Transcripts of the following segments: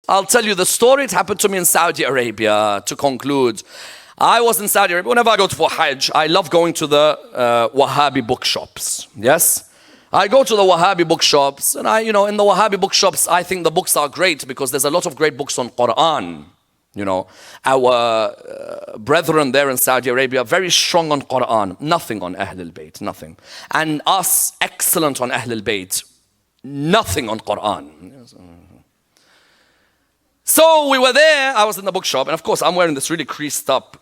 I'll tell you the story. It happened to me in Saudi Arabia. To conclude, I was in Saudi Arabia. Whenever I go for Hajj, I love going to the Wahhabi bookshops. Yes? I go to the Wahhabi bookshops, and in the Wahhabi bookshops, I think the books are great because there's a lot of great books on Quran. Our brethren there in Saudi Arabia, very strong on Quran, nothing on Ahlul Bayt, nothing. And us, excellent on Ahlul Bayt, nothing on Quran. So we were there, I was in the bookshop, and of course I'm wearing this really creased up.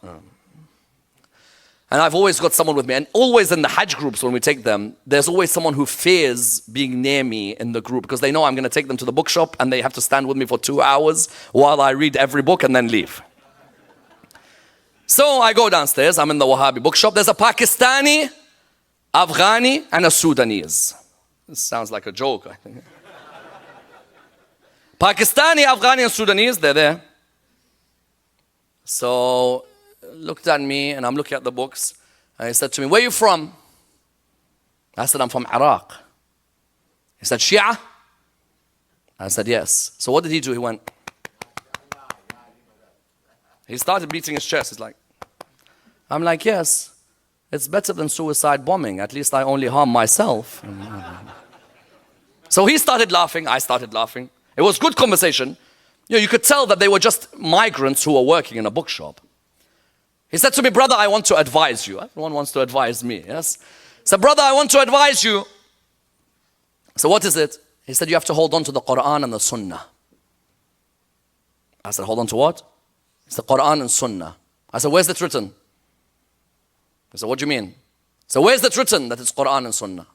And I've always got someone with me, and always in the Hajj groups when we take them, there's always someone who fears being near me in the group because they know I'm going to take them to the bookshop and they have to stand with me for 2 hours while I read every book and then leave. So I go downstairs, I'm in the Wahhabi bookshop, there's a Pakistani, Afghani, and a Sudanese. This sounds like a joke, I think. Pakistani, Afghani, and Sudanese, they're there. So looked at me, and I'm looking at the books, and he said to me, "Where are you from?" I said, "I'm from Iraq." He said, "Shia?" I said, "Yes." So what did he do? He went. He started beating his chest. He's like, I'm like, "Yes, it's better than suicide bombing. At least I only harm myself." So he started laughing, I started laughing. It was good conversation. You could tell that they were just migrants who were working in a bookshop. He said to me, "Brother, I want to advise you." Everyone wants to advise me, yes? He said, "Brother, I want to advise you." So what is it? He said, "You have to hold on to the Quran and the Sunnah." I said, "Hold on to what?" It's the Quran and Sunnah. I said, "Where's it written?" He said, "What do you mean?" So where's it written that it's Quran and Sunnah?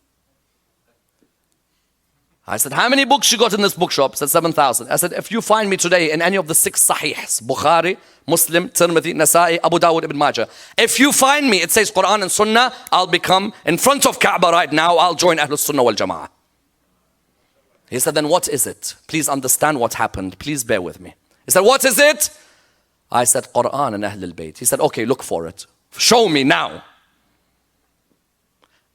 I said, "How many books you got in this bookshop?" He said, 7,000. I said, "If you find me today in any of the 6 Sahihs, Bukhari, Muslim, Tirmidhi, Nasa'i, Abu Dawud, Ibn Majah, if you find me, it says Quran and Sunnah, I'll become in front of Kaaba right now, I'll join Ahlul Sunnah wal Jama'ah." He said, "Then what is it? Please understand what happened. Please bear with me." He said, "What is it?" I said, "Quran and Ahlul Bayt." He said, "Okay, look for it. Show me now."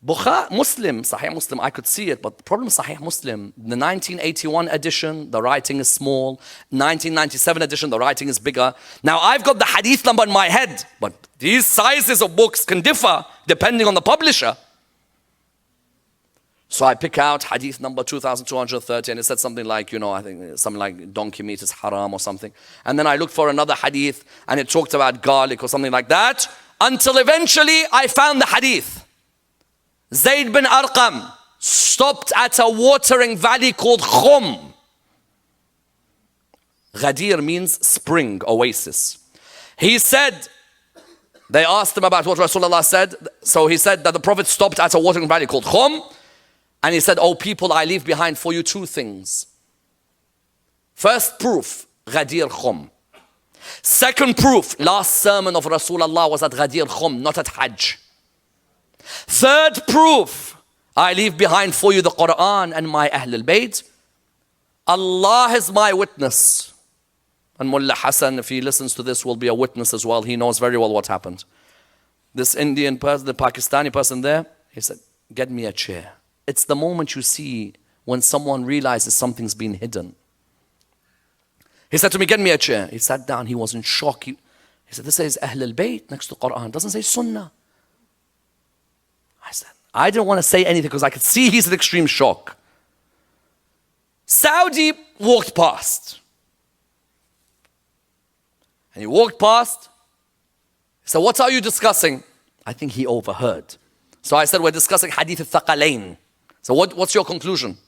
Muslim, Sahih Muslim, I could see it, but the problem is Sahih Muslim, the 1981 edition, the writing is small. 1997 edition, the writing is bigger. Now I've got the hadith number in my head, but these sizes of books can differ depending on the publisher. So I pick out hadith number 2230, and it said something like, I think something like donkey meat is haram or something. And then I looked for another hadith, and it talked about garlic or something like that, until eventually I found the hadith. Zayd bin Arqam stopped at a watering valley called Khum. Ghadir means spring, oasis. He said, they asked him about what Rasulullah said. So he said that the Prophet stopped at a watering valley called Khum. And he said, "Oh people, I leave behind for you 2 things. First proof, Ghadir Khum. Second proof, last sermon of Rasulullah was at Ghadir Khum, not at Hajj. Third proof, I leave behind for you the Quran and my Ahlul Bayt. Allah is my witness." And Mullah Hassan, if he listens to this, will be a witness as well. He knows very well what happened. This Indian person, the Pakistani person there, he said, "Get me a chair." It's the moment you see when someone realizes something's been hidden. He said to me, "Get me a chair." He sat down, he was in shock. He said, "This says Ahlul Bayt next to Quran, doesn't say Sunnah." I said, I didn't want to say anything because I could see he's in extreme shock. Saudi walked past. And he walked past. He said, "What are you discussing?" I think he overheard. So I said, "We're discussing Hadith Thaqalayn." So what's your conclusion?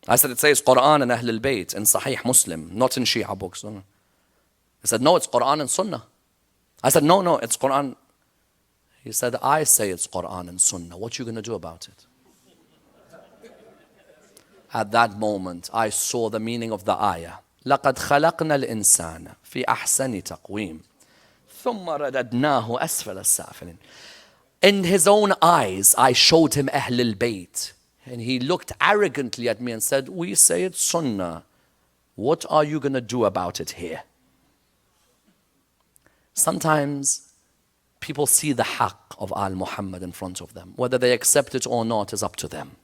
I said, "It says Quran and Ahlul Bayt in Sahih Muslim, not in Shia books." He said, "No, it's Quran and Sunnah." I said, No, it's Quran." He said, "I say it's Quran and Sunnah. What you going to do about it?" At that moment, I saw the meaning of the ayah. لَقَدْ خَلَقْنَا الْإِنسَانَ فِي أَحْسَنِ تَقْوِيمٍ ثُمَّ رَدَدْنَاهُ أَسْفَلَ السَّافِلِينَ. In his own eyes, I showed him Ahlul Bayt. And he looked arrogantly at me and said, "We say it's Sunnah. What are you going to do about it here?" Sometimes people see the haqq of Al-Muhammad in front of them. Whether they accept it or not is up to them.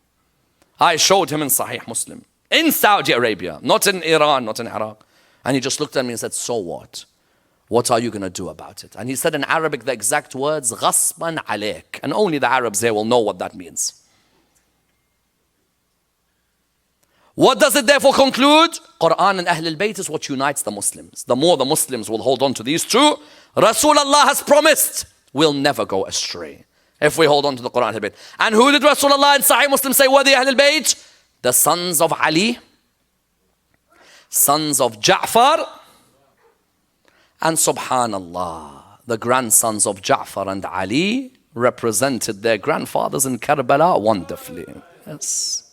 I showed him in Sahih Muslim. In Saudi Arabia, not in Iran, not in Iraq. And he just looked at me and said, so what? What are you going to do about it? And he said in Arabic the exact words, غصبا عليك. And only the Arabs here will know what that means. What does it therefore conclude? Quran and Ahlul Bayt is what unites the Muslims. The more the Muslims will hold on to these two, Rasulullah has promised we'll never go astray if we hold on to the Quran and Ahlul Bayt. And who did Rasulullah in Sahih Muslim say were the Ahlul Bayt? The sons of Ali, sons of Ja'far, and subhanallah, the grandsons of Ja'far and Ali represented their grandfathers in Karbala wonderfully. Yes.